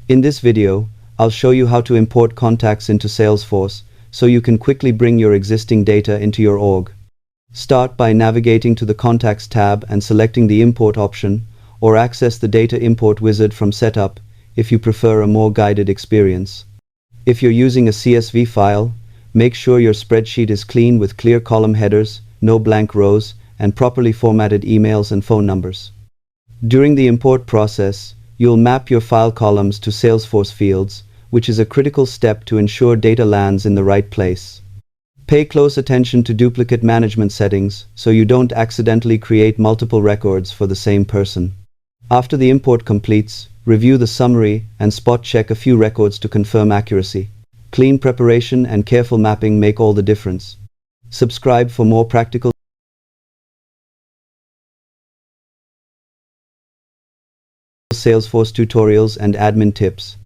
In this video, I'll show you how to import contacts into Salesforce so you can quickly bring your existing data into your org. Start by navigating to the Contacts tab and selecting the Import option, or access the Data Import wizard from Setup if you prefer a more guided experience. If you're using a CSV file, make sure your spreadsheet is clean with clear column headers, no blank rows, and properly formatted emails and phone numbers. During the import process, you'll map your file columns to Salesforce fields, which is a critical step to ensure data lands in the right place. Pay close attention to duplicate management settings so you don't accidentally create multiple records for the same person. After the import completes, review the summary and spot check a few records to confirm accuracy. Clean preparation and careful mapping make all the difference. Subscribe for more practical Salesforce tutorials and admin tips.